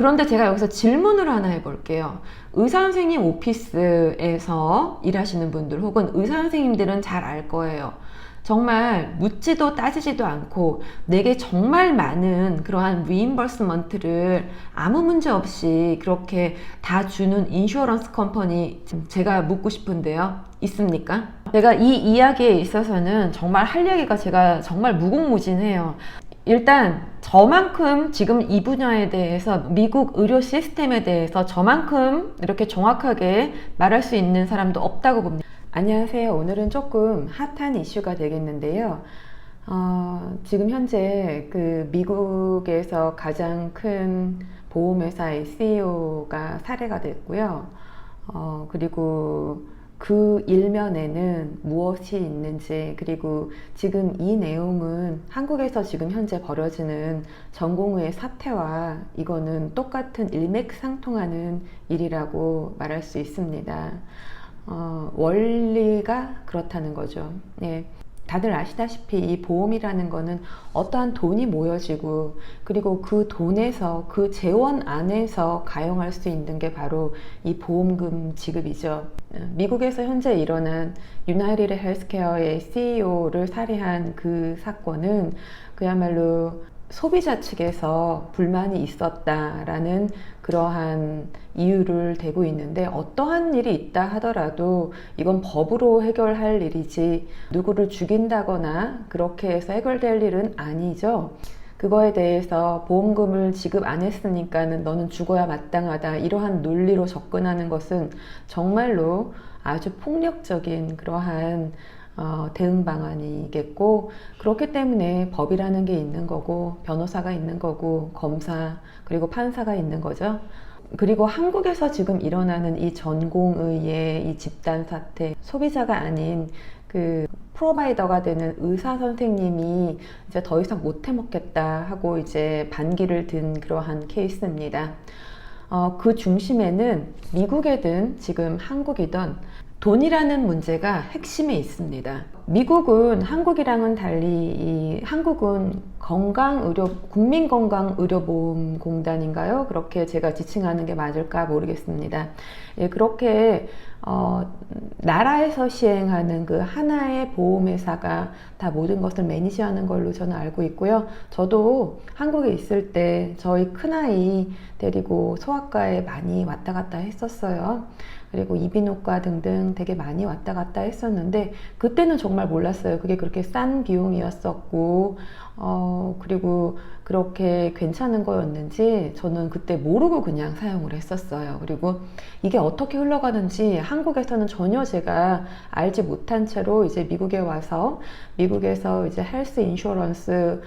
그런데 제가 여기서 질문을 하나 해볼게요. 의사 선생님 오피스에서 일하시는 분들 혹은 의사 선생님들은 잘 알 거예요. 정말 묻지도 따지지도 않고 내게 정말 많은 그러한 리임버스먼트를 아무 문제 없이 그렇게 다 주는 인슈어런스 컴퍼니, 제가 묻고 싶은데요. 있습니까? 제가 이 이야기에 있어서는 정말 할 얘기가 제가 정말 무궁무진해요. 일단 저만큼 지금 이 분야에 대해서, 미국 의료 시스템에 대해서 저만큼 이렇게 정확하게 말할 수 있는 사람도 없다고 봅니다. 안녕하세요. 오늘은 조금 핫한 이슈가 되겠는데요. 지금 현재 그 미국에서 가장 큰 보험회사의 CEO가 살해가 됐고요. 그리고 그 일면에는 무엇이 있는지, 그리고 지금 이 내용은 한국에서 지금 현재 벌어지는 전공의의 사태와 이거는 똑같은 일맥상통하는 일이라고 말할 수 있습니다. 원리가 그렇다는 거죠. 예. 다들 아시다시피 이 보험이라는 거는 어떠한 돈이 모여지고, 그리고 그 돈에서, 그 재원 안에서 가용할 수 있는 게 바로 이 보험금 지급이죠. 미국에서 현재 일어난 유나이티드 헬스케어의 CEO를 살해한 그 사건은 그야말로 소비자 측에서 불만이 있었다라는 그러한 이유를 대고 있는데, 어떠한 일이 있다 하더라도 이건 법으로 해결할 일이지 누구를 죽인다거나 그렇게 해서 해결될 일은 아니죠. 그거에 대해서 보험금을 지급 안 했으니까는 너는 죽어야 마땅하다, 이러한 논리로 접근하는 것은 정말로 아주 폭력적인 그러한 대응 방안이겠고, 그렇기 때문에 법이라는 게 있는 거고, 변호사가 있는 거고, 검사 그리고 판사가 있는 거죠. 그리고 한국에서 지금 일어나는 이 전공의의 이 집단 사태, 소비자가 아닌 그 프로바이더가 되는 의사 선생님이 이제 더 이상 못 해먹겠다 하고 이제 반기를 든 그러한 케이스입니다. 그 중심에는 미국이든 지금 한국이든 돈이라는 문제가 핵심에 있습니다. 미국은 한국이랑은 달리 한국은 국민건강의료보험공단인가요? 그렇게 제가 지칭하는 게 맞을까 모르겠습니다. 예, 그렇게 나라에서 시행하는 그 하나의 보험회사가 다 모든 것을 매니지하는 걸로 저는 알고 있고요. 저도 한국에 있을 때 저희 큰아이 데리고 소아과에 많이 왔다 갔다 했었어요. 그리고 이비인후과 등등 되게 많이 왔다 갔다 했었는데, 그때는 정말 몰랐어요. 그게 그렇게 싼 비용이었었고, 그리고 그렇게 괜찮은 거였는지 저는 그때 모르고 그냥 사용을 했었어요. 그리고 이게 어떻게 흘러가는지 한국에서는 전혀 제가 알지 못한 채로 이제 미국에 와서 미국에서 이제 헬스 인슈어런스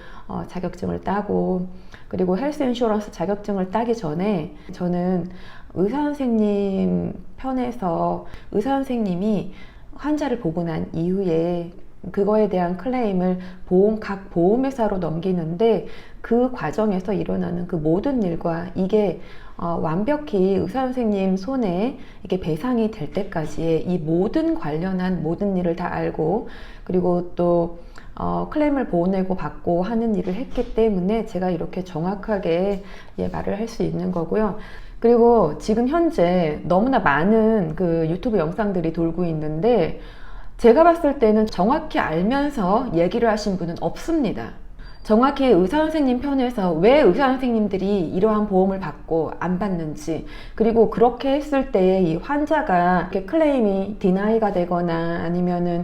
자격증을 따고, 그리고 헬스 인슈어런스 자격증을 따기 전에 저는 의사 선생님 편에서 의사 선생님이 환자를 보고 난 이후에 그거에 대한 클레임을 각 보험회사로 넘기는데, 그 과정에서 일어나는 그 모든 일과 이게 완벽히 의사 선생님 손에 이게 배상이 될 때까지의 이 모든 관련한 모든 일을 다 알고, 그리고 또 클레임을 보내고 받고 하는 일을 했기 때문에 제가 이렇게 정확하게 말을 할 수 있는 거고요. 그리고 지금 현재 너무나 많은 그 유튜브 영상들이 돌고 있는데, 제가 봤을 때는 정확히 알면서 얘기를 하신 분은 없습니다. 정확히 의사 선생님 편에서 왜 의사 선생님들이 이러한 보험을 받고 안 받는지, 그리고 그렇게 했을 때 이 환자가 이렇게 클레임이 디나이가 되거나 아니면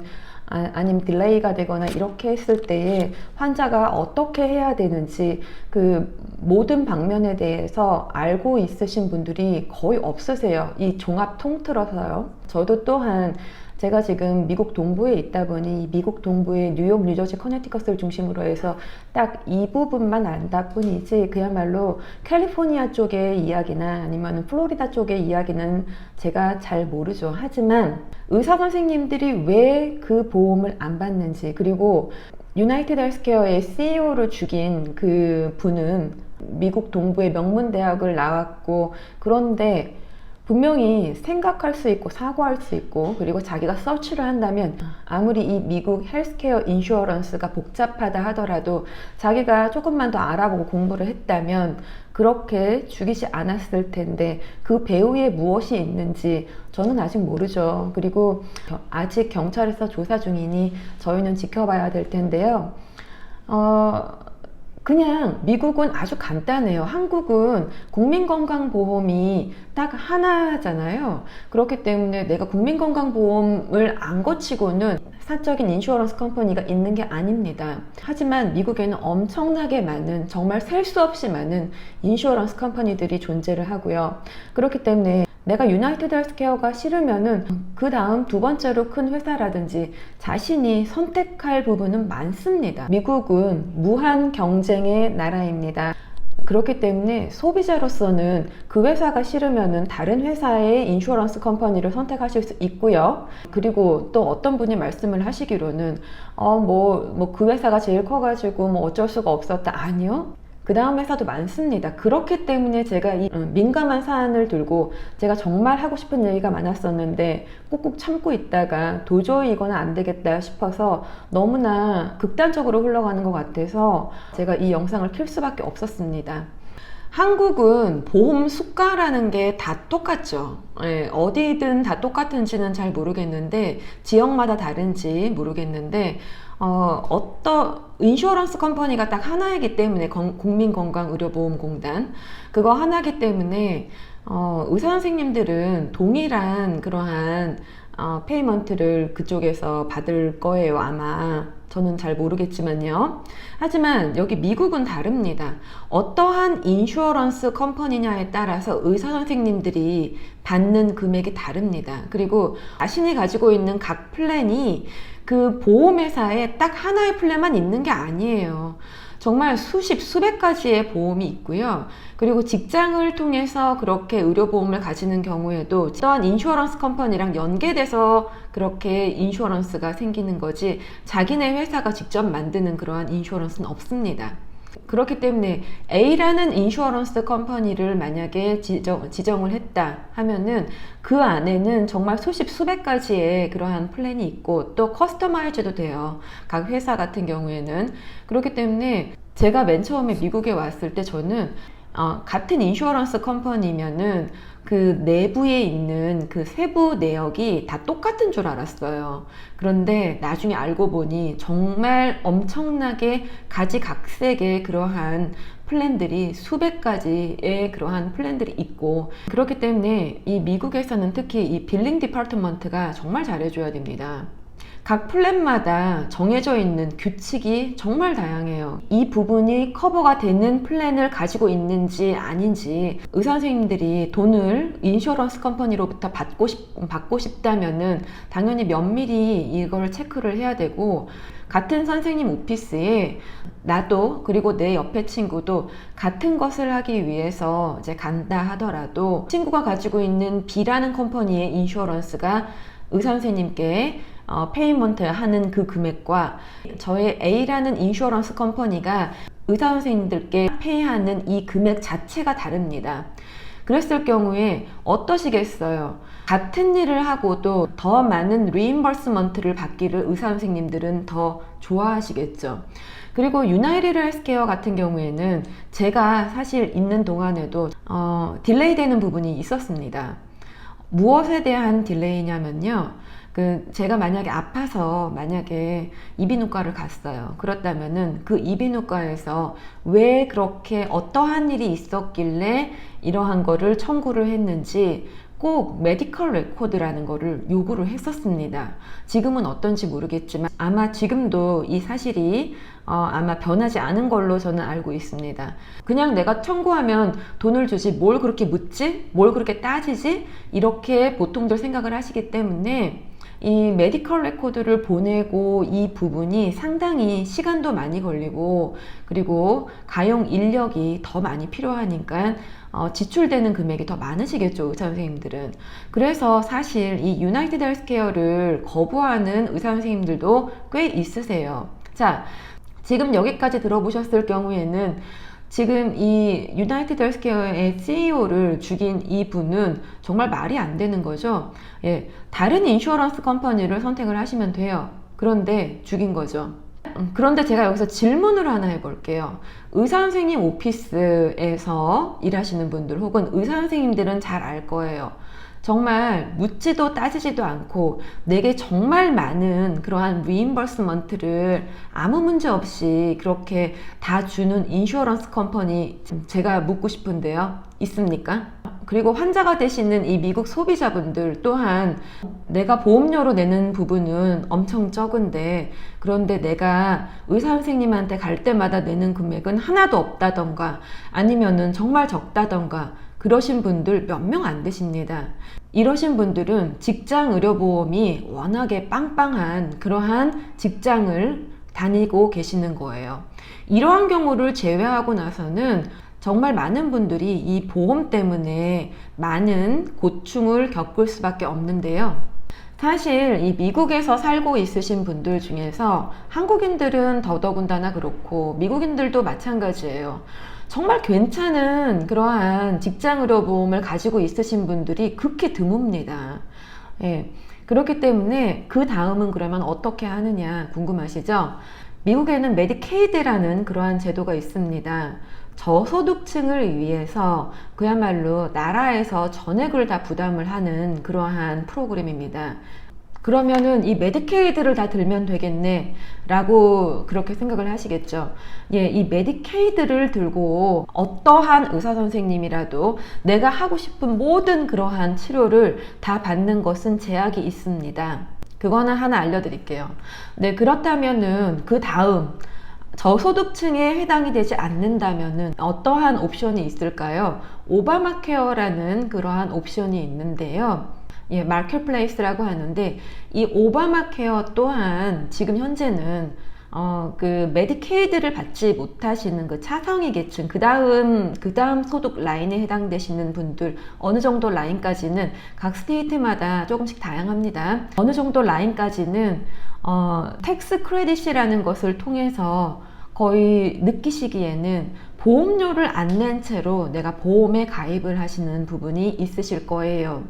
딜레이가 되거나 이렇게 했을 때에 환자가 어떻게 해야 되는지 그 모든 방면에 대해서 알고 있으신 분들이 거의 없으세요. 이 종합 통틀어서요. 저도 또한 제가 지금 미국 동부에 있다 보니 미국 동부의 뉴욕, 뉴저지, 커네티컷을 중심으로 해서 딱 이 부분만 안다 뿐이지, 그야말로 캘리포니아 쪽의 이야기나 아니면 플로리다 쪽의 이야기는 제가 잘 모르죠. 하지만 의사 선생님들이 왜 그 보험을 안 받는지, 그리고 유나이티드 헬스케어의 CEO를 죽인 그 분은 미국 동부의 명문대학을 나왔고, 그런데 분명히 생각할 수 있고 사고할 수 있고 그리고 자기가 서치를 한다면 아무리 이 미국 헬스케어 인슈어런스가 복잡하다 하더라도 자기가 조금만 더 알아보고 공부를 했다면 그렇게 죽이지 않았을 텐데 그 배후에 무엇이 있는지 저는 아직 모르죠. 그리고 아직 경찰에서 조사 중이니 저희는 지켜봐야 될 텐데요. 그냥 미국은 아주 간단해요. 한국은 국민건강보험이 딱 하나잖아요. 그렇기 때문에 내가 국민건강보험을 안 거치고는 사적인 인슈어런스 컴퍼니가 있는 게 아닙니다. 하지만 미국에는 엄청나게 많은, 정말 셀 수 없이 많은 인슈어런스 컴퍼니들이 존재를 하고요. 그렇기 때문에 내가 유나이티드 헬스케어가 싫으면은 그 다음 두 번째로 큰 회사라든지 자신이 선택할 부분은 많습니다. 미국은 무한 경쟁의 나라입니다. 그렇기 때문에 소비자로서는 그 회사가 싫으면은 다른 회사의 인슈어런스 컴퍼니를 선택하실 수 있고요. 그리고 또 어떤 분이 말씀을 하시기로는 그 회사가 제일 커가지고 뭐 어쩔 수가 없었다. 아니요. 그 다음 회사도 많습니다. 그렇기 때문에 제가 이 민감한 사안을 들고 제가 정말 하고 싶은 얘기가 많았었는데 꾹꾹 참고 있다가 도저히 이거는 안 되겠다 싶어서 너무나 극단적으로 흘러가는 것 같아서 제가 이 영상을 킬 수밖에 없었습니다. 한국은 보험 수가라는 게 다 똑같죠. 어디든 다 똑같은지는 잘 모르겠는데 지역마다 다른지 모르겠는데 인슈어런스 컴퍼니가 딱 하나이기 때문에 국민건강의료보험공단 그거 하나이기 때문에 의사 선생님들은 동일한 그러한 페이먼트를 그쪽에서 받을 거예요. 아마 저는 잘 모르겠지만요. 하지만 여기 미국은 다릅니다. 어떠한 인슈어런스 컴퍼니냐에 따라서 의사 선생님들이 받는 금액이 다릅니다. 그리고 자신이 가지고 있는 각 플랜이 그 보험회사에 딱 하나의 플랜만 있는 게 아니에요. 정말 수백 가지의 보험이 있고요. 그리고 직장을 통해서 그렇게 의료보험을 가지는 경우에도 또한 인슈어런스 컴퍼니랑 연계돼서 그렇게 인슈어런스가 생기는 거지 자기네 회사가 직접 만드는 그러한 인슈어런스는 없습니다. 그렇기 때문에 A라는 인슈어런스 컴퍼니를 만약에 지정을 했다 하면은 그 안에는 정말 수백 가지의 그러한 플랜이 있고 또 커스터마이즈도 돼요. 각 회사 같은 경우에는. 그렇기 때문에 제가 맨 처음에 미국에 왔을 때 저는 같은 인슈어런스 컴퍼니면은 그 내부에 있는 그 세부 내역이 다 똑같은 줄 알았어요. 그런데 나중에 알고 보니 정말 엄청나게 가지각색의 그러한 플랜들이 수백 가지의 그러한 플랜들이 있고 그렇기 때문에 이 미국에서는 특히 이 빌링 디파트먼트가 정말 잘해줘야 됩니다. 각 플랜마다 정해져 있는 규칙이 정말 다양해요. 이 부분이 커버가 되는 플랜을 가지고 있는지 아닌지 의사 선생님들이 돈을 인슈어런스 컴퍼니로부터 받고 싶다면은 당연히 면밀히 이걸 체크를 해야 되고 같은 선생님 오피스에 나도 그리고 내 옆에 친구도 같은 것을 하기 위해서 이제 간다 하더라도 친구가 가지고 있는 B라는 컴퍼니의 인슈어런스가 의사 선생님께 페이먼트 하는 그 금액과 저의 A라는 인슈어런스 컴퍼니가 의사 선생님들께 페이하는 이 금액 자체가 다릅니다. 그랬을 경우에 어떠시겠어요? 같은 일을 하고도 더 많은 리임버스먼트를 받기를 의사 선생님들은 더 좋아하시겠죠. 그리고 유나이티드 헬스케어 같은 경우에는 제가 사실 있는 동안에도 딜레이 되는 부분이 있었습니다. 무엇에 대한 딜레이냐면요. 제가 만약에 아파서 만약에 이비인후과를 갔어요. 그렇다면은 그 이비인후과에서 왜 그렇게 어떠한 일이 있었길래 이러한 거를 청구를 했는지 꼭 메디컬 레코드라는 거를 요구를 했었습니다. 지금은 어떤지 모르겠지만 아마 지금도 이 사실이 아마 변하지 않은 걸로 저는 알고 있습니다. 그냥 내가 청구하면 돈을 주지 뭘 그렇게 묻지? 뭘 그렇게 따지지? 이렇게 보통들 생각을 하시기 때문에 이 메디컬 레코드를 보내고 이 부분이 상당히 시간도 많이 걸리고 그리고 가용 인력이 더 많이 필요하니까 지출되는 금액이 더 많으시겠죠, 의사 선생님들은. 그래서 사실 이 유나이티드 헬스케어를 거부하는 의사 선생님들도 꽤 있으세요. 자, 지금 여기까지 들어보셨을 경우에는 지금 이 유나이티드 헬스케어의 CEO를 죽인 이 분은 정말 말이 안 되는 거죠. 예, 다른 인슈어런스 컴퍼니를 선택을 하시면 돼요. 그런데 죽인 거죠. 그런데 제가 여기서 질문을 하나 해볼게요. 의사 선생님 오피스에서 일하시는 분들 혹은 의사 선생님들은 잘 알 거예요. 정말 묻지도 따지지도 않고 내게 정말 많은 그러한 리임버스먼트를 아무 문제 없이 그렇게 다 주는 인슈어런스 컴퍼니, 제가 묻고 싶은데요. 있습니까? 그리고 환자가 되시는 이 미국 소비자분들 또한 내가 보험료로 내는 부분은 엄청 적은데, 그런데 내가 의사 선생님한테 갈 때마다 내는 금액은 하나도 없다던가 아니면은 정말 적다던가 그러신 분들 몇 명 안 되십니다. 이러신 분들은 직장 의료보험이 워낙에 빵빵한 그러한 직장을 다니고 계시는 거예요. 이러한 경우를 제외하고 나서는 정말 많은 분들이 이 보험 때문에 많은 고충을 겪을 수밖에 없는데요. 사실 이 미국에서 살고 있으신 분들 중에서 한국인들은 더더군다나 그렇고 미국인들도 마찬가지예요. 정말 괜찮은 그러한 직장의료보험을 가지고 있으신 분들이 극히 드뭅니다. 예, 그렇기 때문에 그 다음은 그러면 어떻게 하느냐 궁금하시죠? 미국에는 메디케이드라는 그러한 제도가 있습니다. 저소득층을 위해서 그야말로 나라에서 전액을 다 부담을 하는 그러한 프로그램입니다. 그러면은 이 메디케이드를 다 들면 되겠네 라고 그렇게 생각을 하시겠죠. 예, 이 메디케이드를 들고 어떠한 의사 선생님이라도 내가 하고 싶은 모든 그러한 치료를 다 받는 것은 제약이 있습니다. 그거는 하나 알려드릴게요. 네, 그렇다면은 그 다음 저소득층에 해당이 되지 않는다면은 어떠한 옵션이 있을까요? 오바마 케어라는 그러한 옵션이 있는데요. 예, 마켓플레이스라고 하는데 이 오바마 케어 또한 지금 현재는 그 메디케이드를 받지 못하시는 그 차상위 계층, 그 다음 소득 라인에 해당되시는 분들, 어느 정도 라인까지는 각 스테이트마다 조금씩 다양합니다. 어느 정도 라인까지는 텍스 크레딧이라는 것을 통해서 거의 느끼시기에는 보험료를 안 낸 채로 내가 보험에 가입을 하시는 부분이 있으실 거예요.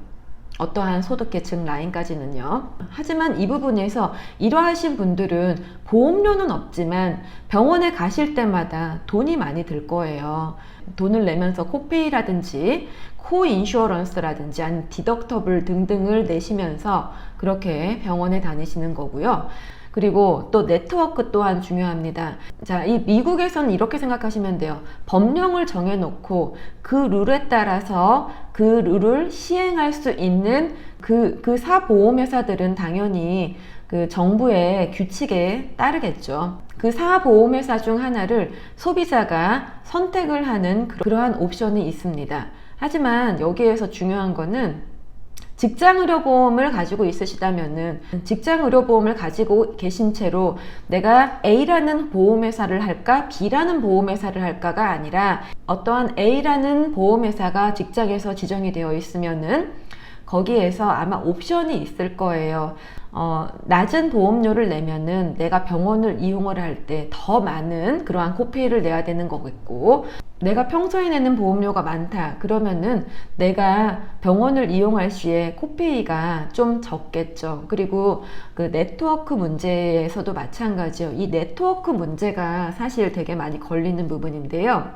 어떠한 소득계층 라인까지는요. 하지만 이 부분에서 이러하신 분들은 보험료는 없지만 병원에 가실 때마다 돈이 많이 들 거예요. 돈을 내면서 코페이라든지 코인슈어런스라든지 아니면 디덕터블 등등을 내시면서 그렇게 병원에 다니시는 거고요. 그리고 또 네트워크 또한 중요합니다. 자, 이 미국에서는 이렇게 생각하시면 돼요. 법령을 정해놓고 그 룰에 따라서 그 룰을 시행할 수 있는 그 사보험회사들은 당연히 그 정부의 규칙에 따르겠죠. 그 사보험회사 중 하나를 소비자가 선택을 하는 그러한 옵션이 있습니다. 하지만 여기에서 중요한 거는 직장의료보험을 가지고 있으시다면은 직장의료보험을 가지고 계신 채로 내가 A라는 보험회사를 할까 B라는 보험회사를 할까가 아니라 어떠한 A라는 보험회사가 직장에서 지정이 되어 있으면은 거기에서 아마 옵션이 있을 거예요. 낮은 보험료를 내면은 내가 병원을 이용을 할 때 더 많은 그러한 코페이를 내야 되는 거겠고, 내가 평소에 내는 보험료가 많다 그러면은 내가 병원을 이용할 시에 코페이가 좀 적겠죠. 그리고 그 네트워크 문제에서도 마찬가지예요. 이 네트워크 문제가 사실 되게 많이 걸리는 부분인데요.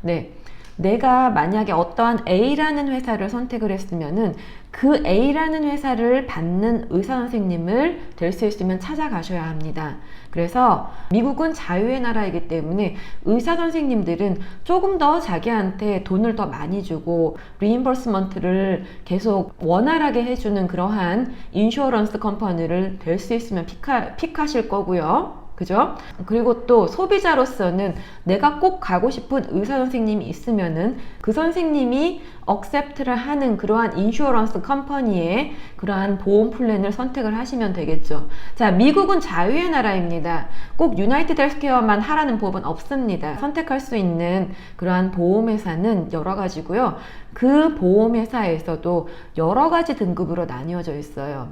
네. 내가 만약에 어떠한 A라는 회사를 선택을 했으면은 그 A라는 회사를 받는 의사 선생님을 될 수 있으면 찾아가셔야 합니다. 그래서 미국은 자유의 나라이기 때문에 의사 선생님들은 조금 더 자기한테 돈을 더 많이 주고 리임버스먼트를 계속 원활하게 해주는 그러한 인슈어런스 컴퍼니를 될 수 있으면 픽하실 거고요. 그죠? 그리고 또 소비자로서는 내가 꼭 가고 싶은 의사 선생님이 있으면은 그 선생님이 억셉트를 하는 그러한 인슈어런스 컴퍼니의 그러한 보험 플랜을 선택을 하시면 되겠죠. 자, 미국은 자유의 나라입니다. 꼭 유나이티드 헬스케어만 하라는 법은 없습니다. 선택할 수 있는 그러한 보험회사는 여러 가지고요. 그 보험회사에서도 여러 가지 등급으로 나뉘어져 있어요.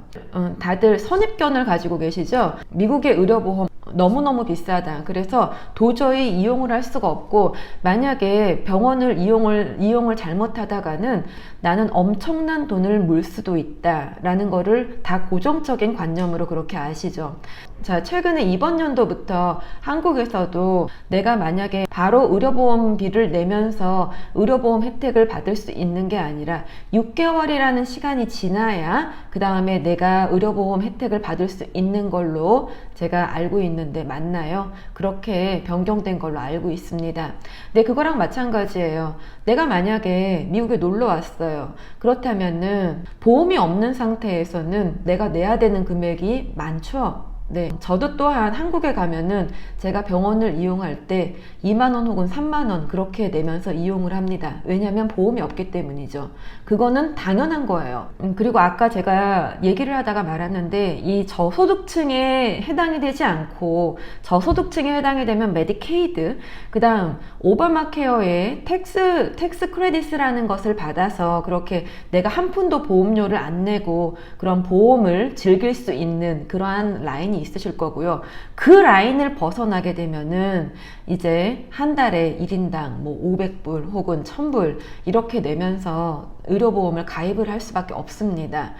다들 선입견을 가지고 계시죠? 미국의 의료보험 너무너무 비싸다. 그래서 도저히 이용을 할 수가 없고, 만약에 병원을 이용을 잘못하다가는 나는 엄청난 돈을 물 수도 있다 라는 거를 다 고정적인 관념으로 그렇게 아시죠. 자, 최근에 이번 연도부터 한국에서도 내가 만약에 바로 의료보험비를 내면서 의료보험 혜택을 받을 수 있는 게 아니라 6개월이라는 시간이 지나야 그 다음에 내가 의료보험 혜택을 받을 수 있는 걸로 제가 알고 있는데 맞나요? 그렇게 변경된 걸로 알고 있습니다. 근데 그거랑 마찬가지예요. 내가 만약에 미국에 놀러 왔어요. 그렇다면은 보험이 없는 상태에서는 내가 내야 되는 금액이 많죠. 네, 저도 또한 한국에 가면은 제가 병원을 이용할 때 2만원 혹은 3만원 그렇게 내면서 이용을 합니다. 왜냐하면 보험이 없기 때문이죠. 그거는 당연한 거예요. 그리고 아까 제가 얘기를 하다가 말았는데, 이 저소득층에 해당이 되지 않고 저소득층에 해당이 되면 메디케이드, 그 다음 오바마 케어의 텍스 크레딧이라는 것을 받아서 그렇게 내가 한 푼도 보험료를 안 내고 그런 보험을 즐길 수 있는 그러한 라인이 있으실 거고요. 그 라인을 벗어나게 되면은 이제 한 달에 1인당 뭐 500불 혹은 1000불 이렇게 내면서 의료보험을 가입을 할 수밖에 없습니다.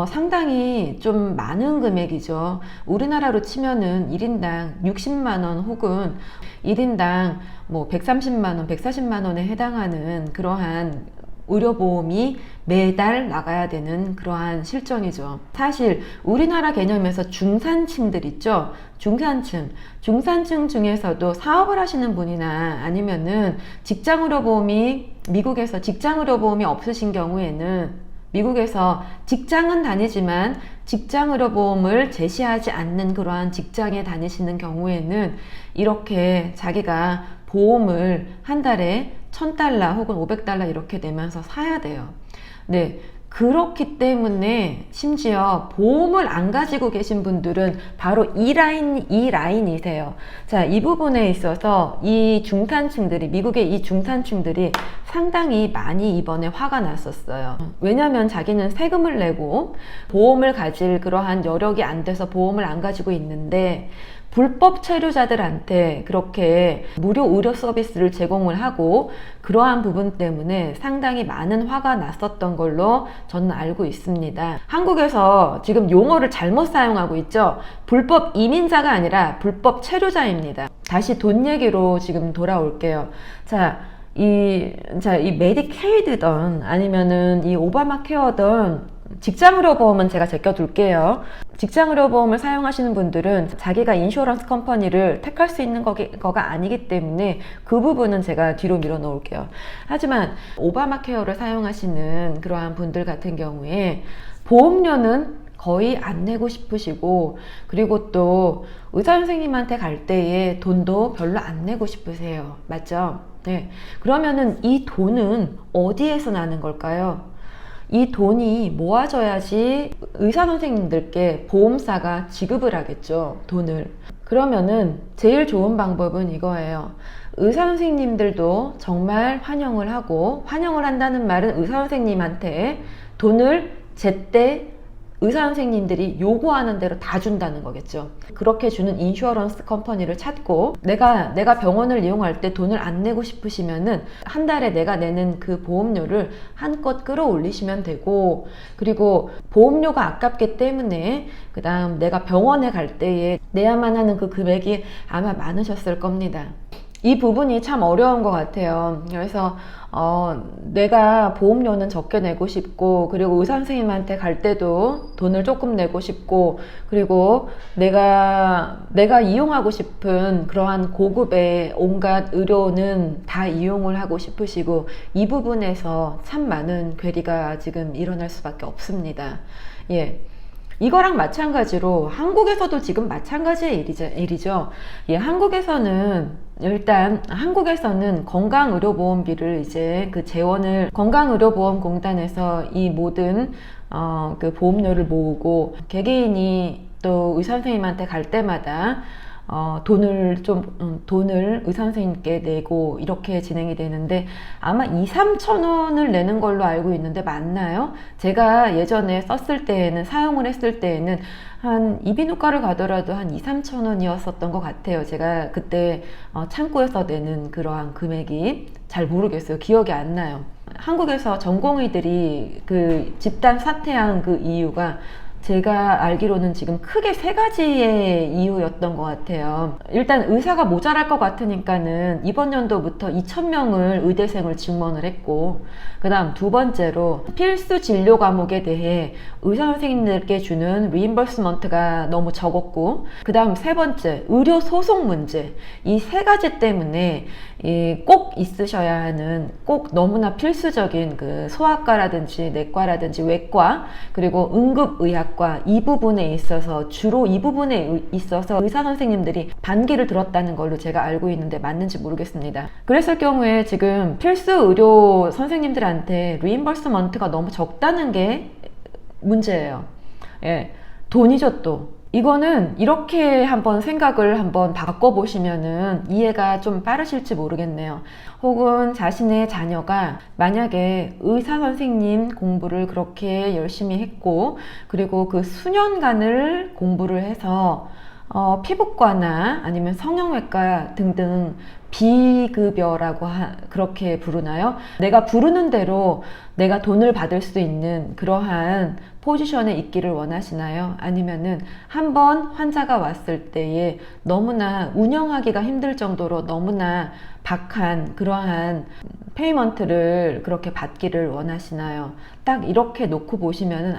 상당히 좀 많은 금액이죠. 우리나라로 치면은 1인당 60만원 혹은 1인당 뭐 130만원, 140만원에 해당하는 그러한 의료보험이 매달 나가야 되는 그러한 실정이죠. 사실 우리나라 개념에서 중산층들 있죠. 중산층 중에서도 사업을 하시는 분이나 아니면은 미국에서 직장의료보험이 없으신 경우에는, 미국에서 직장은 다니지만 직장의료보험을 제시하지 않는 그러한 직장에 다니시는 경우에는 이렇게 자기가 보험을 한 달에 $1000 혹은 $500 이렇게 내면서 사야 돼요. 네, 그렇기 때문에 심지어 보험을 안 가지고 계신 분들은 바로 이 라인이세요. 자, 이 부분에 있어서 미국의 이 중산층들이 상당히 많이 이번에 화가 났었어요. 왜냐면 자기는 세금을 내고 보험을 가질 그러한 여력이 안 돼서 보험을 안 가지고 있는데, 불법 체류자들한테 그렇게 무료 의료 서비스를 제공을 하고, 그러한 부분 때문에 상당히 많은 화가 났었던 걸로 저는 알고 있습니다. 한국에서 지금 용어를 잘못 사용하고 있죠. 불법 이민자가 아니라 불법 체류자입니다. 다시 돈 얘기로 지금 돌아올게요. 이 메디케이드든 아니면은 이 오바마 케어든 직장의료보험은 제가 제껴둘게요. 직장의료보험을 사용하시는 분들은 자기가 인슈어런스 컴퍼니를 택할 수 있는 거가 아니기 때문에 그 부분은 제가 뒤로 밀어 놓을게요. 하지만 오바마 케어를 사용하시는 그러한 분들 같은 경우에 보험료는 거의 안 내고 싶으시고, 그리고 또 의사 선생님한테 갈 때에 돈도 별로 안 내고 싶으세요. 맞죠? 네. 그러면은 이 돈은 어디에서 나는 걸까요? 이 돈이 모아져야지 의사 선생님들께 보험사가 지급을 하겠죠, 돈을. 그러면은 제일 좋은 방법은 이거예요. 의사 선생님들도 정말 환영을 한다는 말은 의사 선생님한테 돈을 제때 의사 선생님들이 요구하는 대로 다 준다는 거겠죠. 그렇게 주는 인슈어런스 컴퍼니를 찾고, 내가 병원을 이용할 때 돈을 안 내고 싶으시면은 한 달에 내가 내는 그 보험료를 한껏 끌어올리시면 되고, 그리고 보험료가 아깝기 때문에 그 다음 내가 병원에 갈 때에 내야만 하는 그 금액이 아마 많으셨을 겁니다. 이 부분이 참 어려운 것 같아요. 그래서 내가 보험료는 적게 내고 싶고, 그리고 의사 선생님한테 갈 때도 돈을 조금 내고 싶고, 그리고 내가 이용하고 싶은 그러한 고급의 온갖 의료는 다 이용을 하고 싶으시고, 이 부분에서 참 많은 괴리가 지금 일어날 수밖에 없습니다. 예. 이거랑 마찬가지로 한국에서도 지금 마찬가지의 일이죠. 예, 한국에서는 건강의료보험비를 이제 그 재원을 건강의료보험공단에서 이 모든 그 보험료를 모으고, 개개인이 또 의사 선생님한테 갈 때마다 돈을 의사 선생님께 내고 이렇게 진행이 되는데 아마 2~3천 원을 내는 걸로 알고 있는데 맞나요? 제가 예전에 사용을 했을 때에는 한 이비인후과를 가더라도 한 2~3천 원이었었던 것 같아요. 제가 그때 창구에서 내는 그러한 금액이 잘 모르겠어요. 기억이 안 나요. 한국에서 전공의들이 그 집단 사퇴한 그 이유가 제가 알기로는 지금 크게 3가지의 이유였던 것 같아요. 일단 의사가 모자랄 것 같으니까는 이번 연도부터 2,000명을 의대생을 증원을 했고, 그 다음 2번째로 필수 진료 과목에 대해 의사 선생님들께 주는 리임버스먼트가 너무 적었고, 그 다음 3번째 의료 소송 문제. 이 3가지 때문에 꼭 있으셔야 하는, 꼭 너무나 필수적인 그 소아과라든지 내과라든지 외과, 그리고 응급의학과 이 부분에 있어서, 주로 이 부분에 있어서 의사 선생님들이 반기를 들었다는 걸로 제가 알고 있는데 맞는지 모르겠습니다. 그랬을 경우에 지금 필수 의료 선생님들한테 리임버스먼트가 너무 적다는 게 문제예요. 예, 돈이죠 또. 이거는 이렇게 한번 생각을 한번 바꿔보시면은 이해가 좀 빠르실지 모르겠네요. 혹은 자신의 자녀가 만약에 의사 선생님 공부를 그렇게 열심히 했고, 그리고 그 수년간을 공부를 해서 피부과나 아니면 성형외과 등등 비급여라고 그렇게 부르나요? 내가 부르는 대로 내가 돈을 받을 수 있는 그러한 포지션에 있기를 원하시나요? 아니면은 한번 환자가 왔을 때에 너무나 운영하기가 힘들 정도로 너무나 박한 그러한 페이먼트를 그렇게 받기를 원하시나요? 딱 이렇게 놓고 보시면은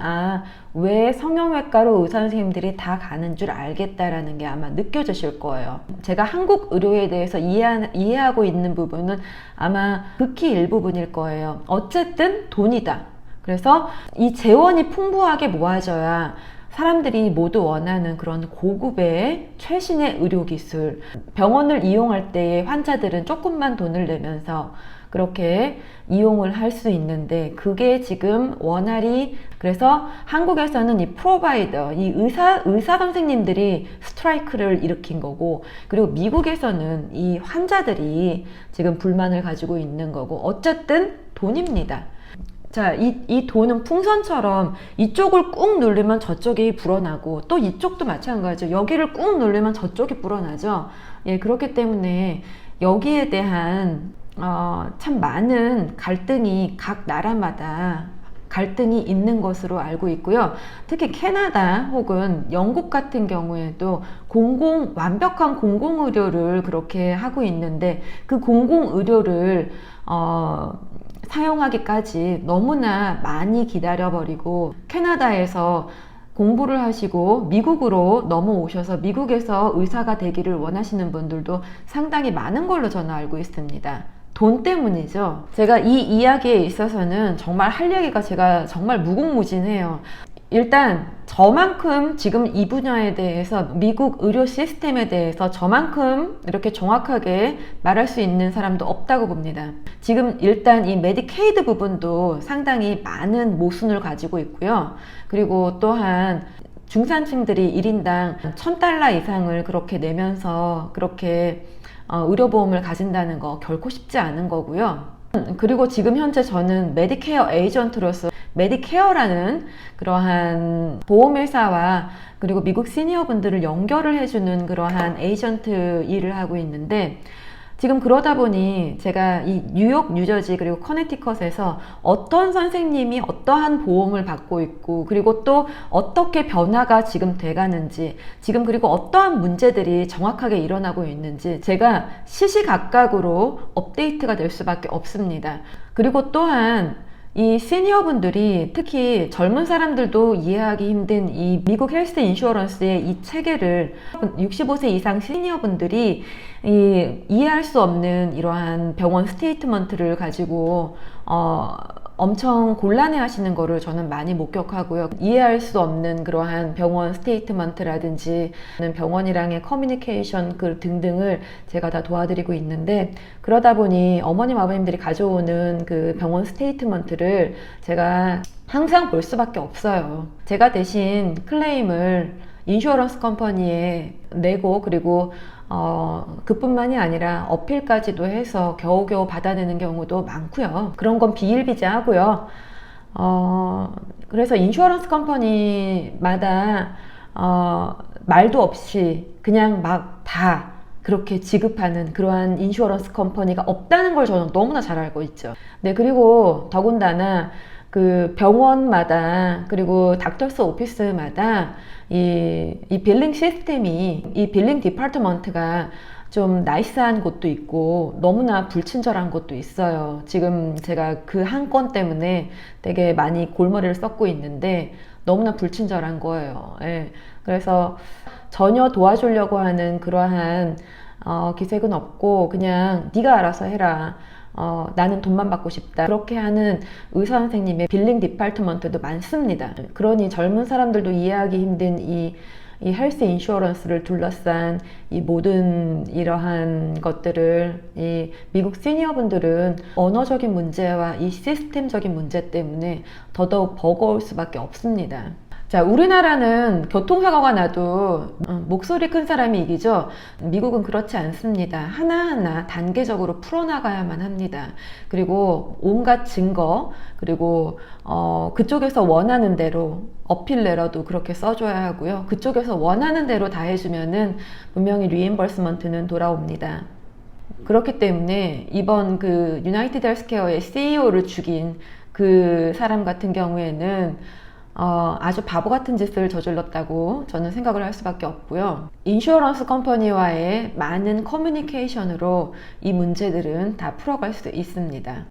왜 성형외과로 의사 선생님들이 다 가는 줄 알겠다라는 게 아마 느껴지실 거예요. 제가 한국 의료에 대해서 이해하고 있는 부분은 아마 극히 일부분일 거예요. 어쨌든 돈이다. 그래서 이 재원이 풍부하게 모아져야 사람들이 모두 원하는 그런 고급의 최신의 의료기술, 병원을 이용할 때에 환자들은 조금만 돈을 내면서 그렇게 이용을 할 수 있는데, 그게 지금 원활히, 그래서 한국에서는 이 프로바이더, 이 의사 선생님들이 스트라이크를 일으킨 거고, 그리고 미국에서는 이 환자들이 지금 불만을 가지고 있는 거고, 어쨌든 돈입니다. 자, 이 돈은 풍선처럼 이쪽을 꾹 누르면 저쪽이 불어나고, 또 이쪽도 마찬가지죠. 여기를 꾹 누르면 저쪽이 불어나죠. 예, 그렇기 때문에 여기에 대한 참 많은 갈등이 각 나라마다 갈등이 있는 것으로 알고 있고요. 특히 캐나다 혹은 영국 같은 경우에도 완벽한 공공의료를 그렇게 하고 있는데, 그 공공의료를 사용하기까지 너무나 많이 기다려버리고, 캐나다에서 공부를 하시고 미국으로 넘어오셔서 미국에서 의사가 되기를 원하시는 분들도 상당히 많은 걸로 저는 알고 있습니다. 돈 때문이죠. 제가 이 이야기에 있어서는 정말 할 얘기가 제가 정말 무궁무진해요. 일단 저만큼 지금 이 분야에 대해서, 미국 의료 시스템에 대해서 저만큼 이렇게 정확하게 말할 수 있는 사람도 없다고 봅니다. 지금 일단 이 메디케이드 부분도 상당히 많은 모순을 가지고 있고요. 그리고 또한 중산층들이 1인당 $1,000 이상을 그렇게 내면서 그렇게 의료보험을 가진다는 거 결코 쉽지 않은 거고요. 그리고 지금 현재 저는 메디케어 에이전트로서 메디케어라는 그러한 보험회사와 그리고 미국 시니어분들을 연결을 해주는 그러한 에이전트 일을 하고 있는데, 지금 그러다 보니 제가 이 뉴욕, 뉴저지 그리고 커네티컷에서 어떤 선생님이 어떠한 보험을 받고 있고, 그리고 또 어떻게 변화가 지금 돼가는지, 지금 그리고 어떠한 문제들이 정확하게 일어나고 있는지 제가 시시각각으로 업데이트가 될 수밖에 없습니다. 그리고 또한 이 시니어분들이, 특히 젊은 사람들도 이해하기 힘든 이 미국 헬스 인슈어런스의 이 체계를 65세 이상 시니어분들이 이해할 수 없는 이러한 병원 스테이트먼트를 가지고 엄청 곤란해 하시는 거를 저는 많이 목격하고요. 이해할 수 없는 그러한 병원 스테이트먼트라든지 병원이랑의 커뮤니케이션 등등을 제가 다 도와드리고 있는데, 그러다 보니 어머님 아버님들이 가져오는 그 병원 스테이트먼트를 제가 항상 볼 수밖에 없어요. 제가 대신 클레임을 인슈어런스 컴퍼니에 내고 그리고 그뿐만이 아니라 어필까지도 해서 겨우겨우 받아내는 경우도 많고요. 그런 건 비일비재하고요. 그래서 인슈어런스 컴퍼니마다 말도 없이 그냥 막 다 그렇게 지급하는 그러한 인슈어런스 컴퍼니가 없다는 걸 저는 너무나 잘 알고 있죠. 네, 그리고 더군다나 그 병원마다 그리고 닥터스 오피스마다 이 빌링 시스템이 이 빌링 디파트먼트가 좀 나이스한 곳도 있고 너무나 불친절한 곳도 있어요. 지금 제가 그 한 건 때문에 되게 많이 골머리를 썩고 있는데 너무나 불친절한 거예요. 예. 그래서 전혀 도와주려고 하는 그러한 기색은 없고 그냥 네가 알아서 해라. 나는 돈만 받고 싶다. 그렇게 하는 의사 선생님의 빌링 디파트먼트도 많습니다. 그러니 젊은 사람들도 이해하기 힘든 이 헬스 인슈어런스를 둘러싼 이 모든 이러한 것들을 이 미국 시니어분들은 언어적인 문제와 이 시스템적인 문제 때문에 더더욱 버거울 수밖에 없습니다. 자, 우리나라는 교통사고가 나도 목소리 큰 사람이 이기죠. 미국은 그렇지 않습니다. 하나하나 단계적으로 풀어나가야만 합니다. 그리고 온갖 증거, 그리고 그쪽에서 원하는 대로 어필레터도 그렇게 써줘야 하고요. 그쪽에서 원하는 대로 다 해주면은 분명히 리임버스먼트는 돌아옵니다. 그렇기 때문에 이번 그 유나이티드 헬스케어의 CEO를 죽인 그 사람 같은 경우에는 아주 바보 같은 짓을 저질렀다고 저는 생각을 할 수밖에 없고요. 인슈어런스 컴퍼니와의 많은 커뮤니케이션으로 이 문제들은 다 풀어갈 수 있습니다.